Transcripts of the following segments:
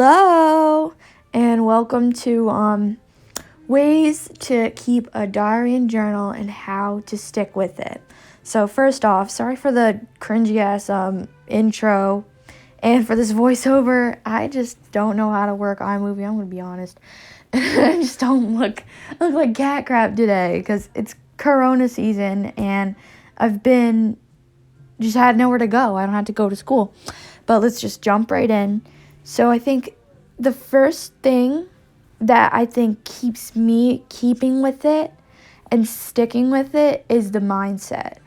Hello, and welcome to ways to keep a diary and journal and how to stick with it. So first off, sorry for the cringy ass intro and for this voiceover. I just don't know how to work iMovie. I'm gonna be honest. I just don't look like cat crap today because it's Corona season and I've been just had nowhere to go. I don't have to go to school. But let's just jump right in. So I think the first thing that I think keeps me keeping with it and sticking with it is the mindset.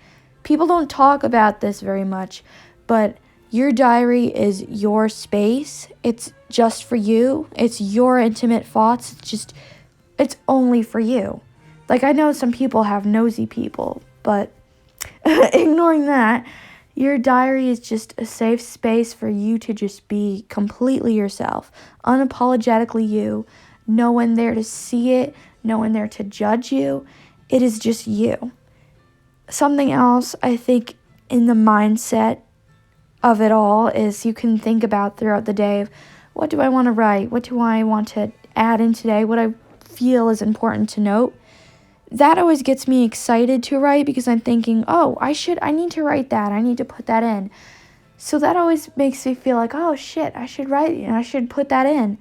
People don't talk about this very much, but your diary is your space. It's just for you. It's your intimate thoughts. It's only for you. Like, I know some people have nosy people, but ignoring that, your diary is just a safe space for you to just be completely yourself, unapologetically you, no one there to see it, no one there to judge you. It is just you. Something else I think in the mindset of it all is you can think about throughout the day of what do I want to write? What do I want to add in today? What I feel is important to note. That always gets me excited to write because I'm thinking, oh, I need to write that. I need to put that in. So that always makes me feel like, oh, shit, I should write and I should put that in.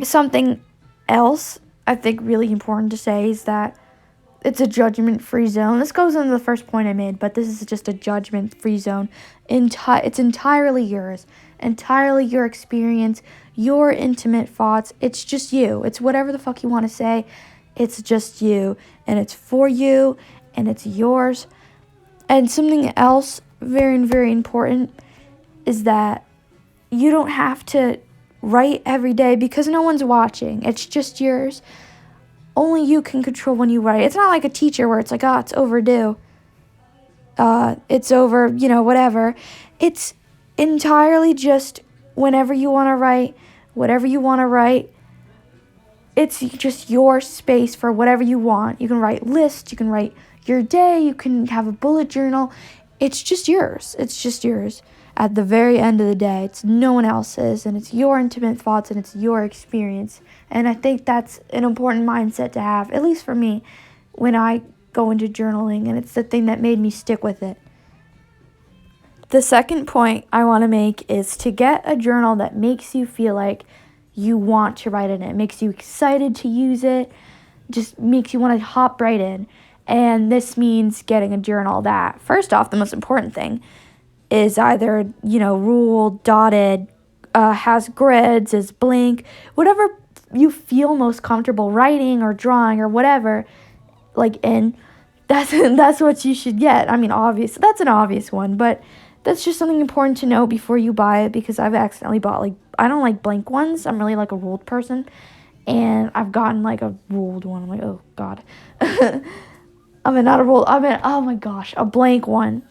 Something else I think really important to say is that it's a judgment-free zone. This goes into the first point I made, but this is just a judgment-free zone. It's entirely yours, entirely your experience, your intimate thoughts. It's just you. It's whatever the fuck you want to say. It's just you, and it's for you, and it's yours. And something else very, very important is that you don't have to write every day because no one's watching. It's just yours. Only you can control when you write. It's not like a teacher where it's like, oh, it's overdue. It's over, whatever. It's entirely just whenever you want to write, whatever you want to write. It's just your space for whatever you want. You can write lists, you can write your day, you can have a bullet journal. It's just yours. It's just yours. At the very end of the day, it's no one else's, and it's your intimate thoughts, and it's your experience. And I think that's an important mindset to have, at least for me, when I go into journaling, and it's the thing that made me stick with it. The second point I want to make is to get a journal that makes you feel like you want to write in it. It makes you excited to use it, just makes you want to hop right in. And this means getting a journal that, first off, the most important thing is either, ruled, dotted, has grids, is blank, whatever you feel most comfortable writing or drawing or whatever, that's what you should get. I mean, that's an obvious one, but that's just something important to know before you buy it, because I've accidentally bought, I don't like blank ones. I'm really like a ruled person, and I've gotten a ruled one. I'm like, oh God. Oh my gosh, a blank one.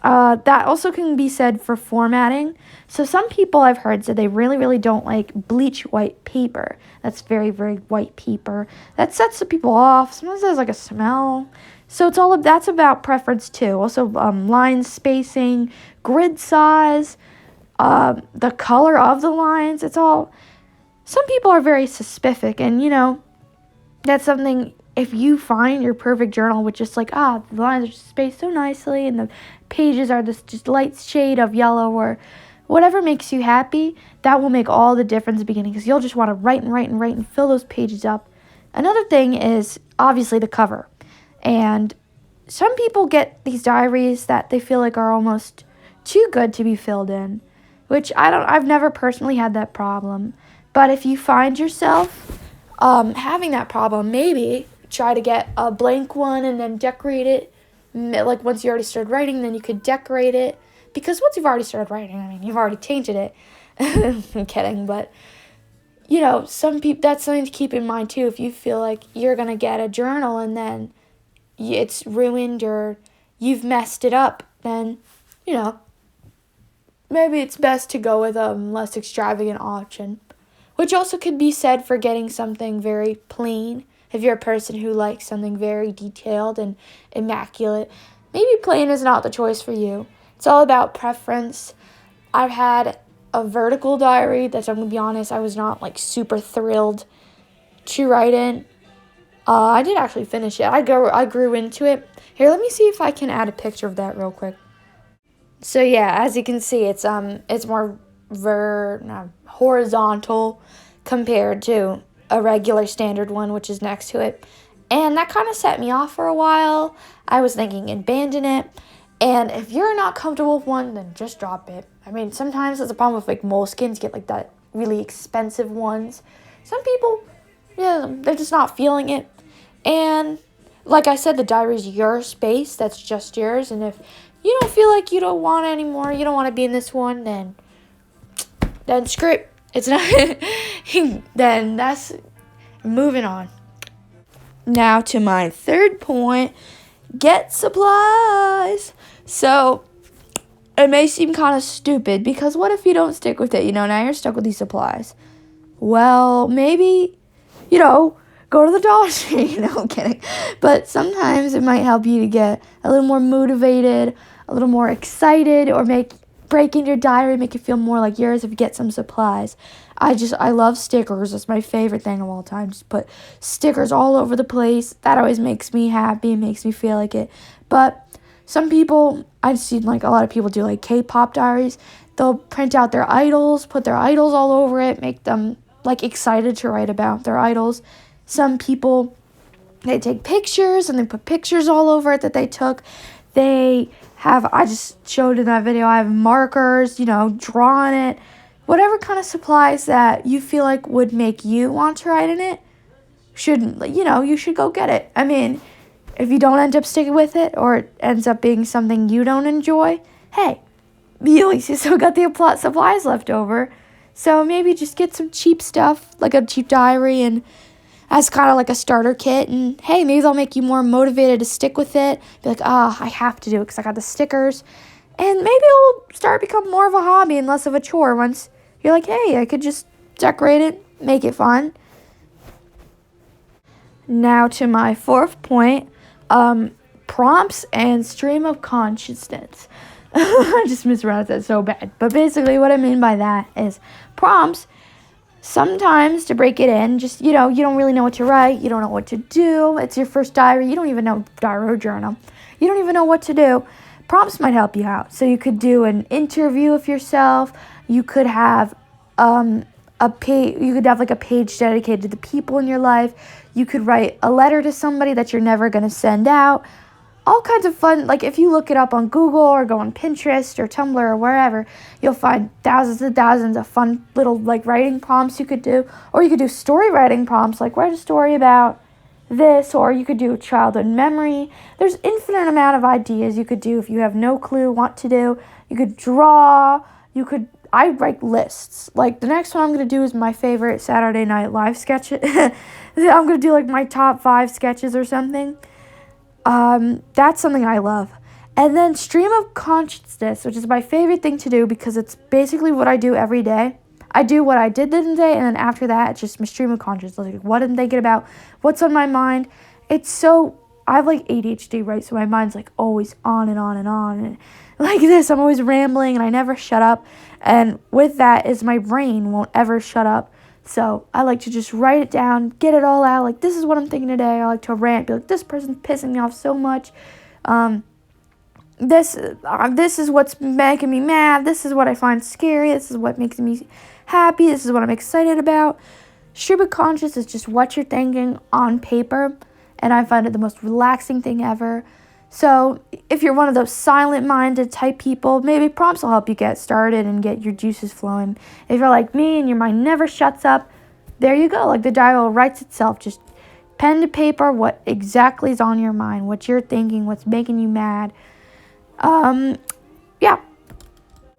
That also can be said for formatting. So some people I've heard said they really, really don't like bleach white paper. That's very, very white paper. That sets the people off. Sometimes there's a smell. So that's about preference too. Also, line spacing, grid size, the color of the lines. Some people are very specific, and that's something. If you find your perfect journal with just the lines are just spaced so nicely and the pages are this just light shade of yellow or whatever makes you happy, that will make all the difference in the beginning, because you'll just want to write and fill those pages up. Another thing is obviously the cover. And some people get these diaries that they feel like are almost too good to be filled in, which I've never personally had that problem. But if you find yourself having that problem, maybe try to get a blank one and then decorate it. Once you already started writing, then you could decorate it. Because once you've already started writing, you've already tainted it. I'm kidding, but some people, that's something to keep in mind too. If you feel like you're going to get a journal and then it's ruined or you've messed it up, then, maybe it's best to go with a less extravagant option. Which also could be said for getting something very plain. If you're a person who likes something very detailed and immaculate, maybe plain is not the choice for you. It's all about preference. I've had a vertical diary that, I'm going to be honest, I was not like super thrilled to write in. I did actually finish it. I grew into it. Here, let me see if I can add a picture of that real quick. So yeah, as you can see, it's more horizontal compared to a regular standard one, which is next to it. And that kind of set me off for a while. I was thinking abandon it. And if you're not comfortable with one, then just drop it. I mean, sometimes it's a problem with like moleskins, get like that really expensive ones. Some people, yeah, they're just not feeling it. And like I said, the diary is your space. That's just yours. And if you don't feel like you don't want it anymore, you don't want to be in this one, then screw it. It's not. Then that's moving on. Now to my third point, get supplies. So it may seem kind of stupid because what if you don't stick with it? Now you're stuck with these supplies. Well, maybe, go to the Dollar Tree. No, I'm kidding. But sometimes it might help you to get a little more motivated, a little more excited, or break in your diary, make it feel more like yours if you get some supplies. I love stickers. It's my favorite thing of all time. Just put stickers all over the place. That always makes me happy, makes me feel like it. But some people, I've seen like a lot of people do like K-pop diaries. They'll print out their idols, put their idols all over it, make them like excited to write about their idols. Some people, they take pictures and they put pictures all over it that they took. They have, I just showed in that video, I have markers, draw on it. Whatever kind of supplies that you feel like would make you want to write in it, you should go get it. I mean, if you don't end up sticking with it or it ends up being something you don't enjoy, hey, at least you still got the supplies left over. So maybe just get some cheap stuff, like a cheap diary, and as kind of like a starter kit, and hey, maybe they'll make you more motivated to stick with it. Be like, I have to do it because I got the stickers. And maybe it'll start to become more of a hobby and less of a chore once you're like, hey, I could just decorate it, make it fun. Now to my fourth point, prompts and stream of consciousness. I just mispronounced that so bad. But basically what I mean by that is prompts. Sometimes to break it in, just, you don't really know what to write. You don't know what to do. It's your first diary. You don't even know diary or journal. You don't even know what to do. Prompts might help you out. So you could do an interview of yourself. You could have a page. You could have like a page dedicated to the people in your life. You could write a letter to somebody that you're never going to send out. All kinds of fun, like if you look it up on Google or go on Pinterest or Tumblr or wherever, you'll find thousands and thousands of fun little like writing prompts you could do. Or you could do story writing prompts, like write a story about this, or you could do childhood memory. There's infinite amount of ideas you could do if you have no clue what to do. You could draw, I write lists. Like the next one I'm going to do is my favorite Saturday Night Live sketch. I'm going to do like my top 5 sketches or something. That's something I love. And then stream of consciousness, which is my favorite thing to do because it's basically what I do every day. I do what I did the day, and then after that, it's just my stream of consciousness. Like, what I'm thinking about, what's on my mind. I have like ADHD, right? So my mind's like always on and on and on. And like this, I'm always rambling and I never shut up. And with that is my brain won't ever shut up. So I like to just write it down, get it all out. Like, this is what I'm thinking today. I like to rant, be like, this person's pissing me off so much. This is what's making me mad. This is what I find scary. This is what makes me happy. This is what I'm excited about. Stream of conscious is just what you're thinking on paper. And I find it the most relaxing thing ever. So if you're one of those silent-minded type people, maybe prompts will help you get started and get your juices flowing. If you're like me and your mind never shuts up, there you go. Like the diary writes itself. Just pen to paper what exactly is on your mind, what you're thinking, what's making you mad. Yeah.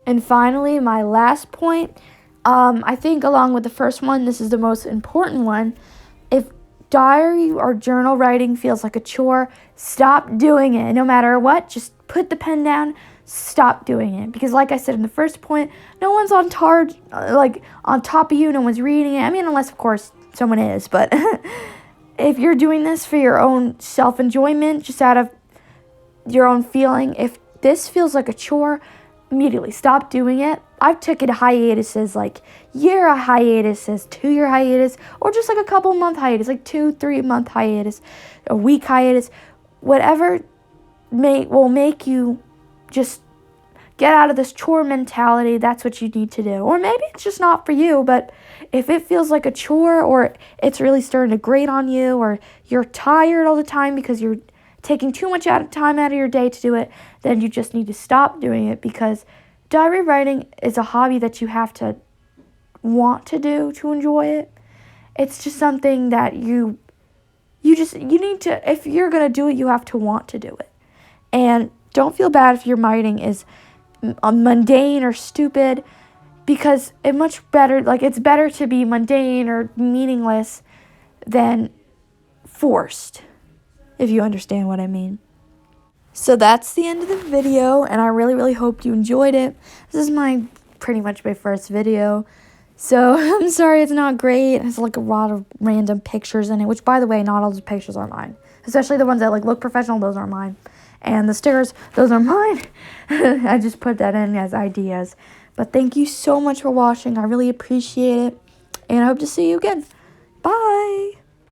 And finally, my last point, I think along with the first one, this is the most important one. If diary or journal writing feels like a chore, stop doing it. No matter what, just put the pen down, stop doing it. Because like I said in the first point, no one's on top of you, no one's reading it. I mean, unless of course someone is, but if you're doing this for your own self-enjoyment, just out of your own feeling, if this feels like a chore, immediately stop doing it I've taken hiatuses, like year hiatuses, 2-year hiatus, or just like a couple month hiatus, like 2-3 month hiatus, a week hiatus, whatever will make you just get out of this chore mentality. That's what you need to do. Or maybe it's just not for you, but if it feels like a chore, or it's really starting to grate on you, or you're tired all the time because you're taking too much time out of your day to do it, then you just need to stop doing it, because diary writing is a hobby that you have to want to do to enjoy it. It's just something that you need to, if you're going to do it, you have to want to do it. And don't feel bad if your writing is mundane or stupid, because it's better to be mundane or meaningless than forced, if you understand what I mean. So that's the end of the video, and I really, really hope you enjoyed it. This is pretty much my first video, so I'm sorry it's not great. It has like a lot of random pictures in it, which, by the way, not all the pictures are mine. Especially the ones that like look professional, those aren't mine. And the stickers, those are mine. I just put that in as ideas. But thank you so much for watching. I really appreciate it, and I hope to see you again. Bye!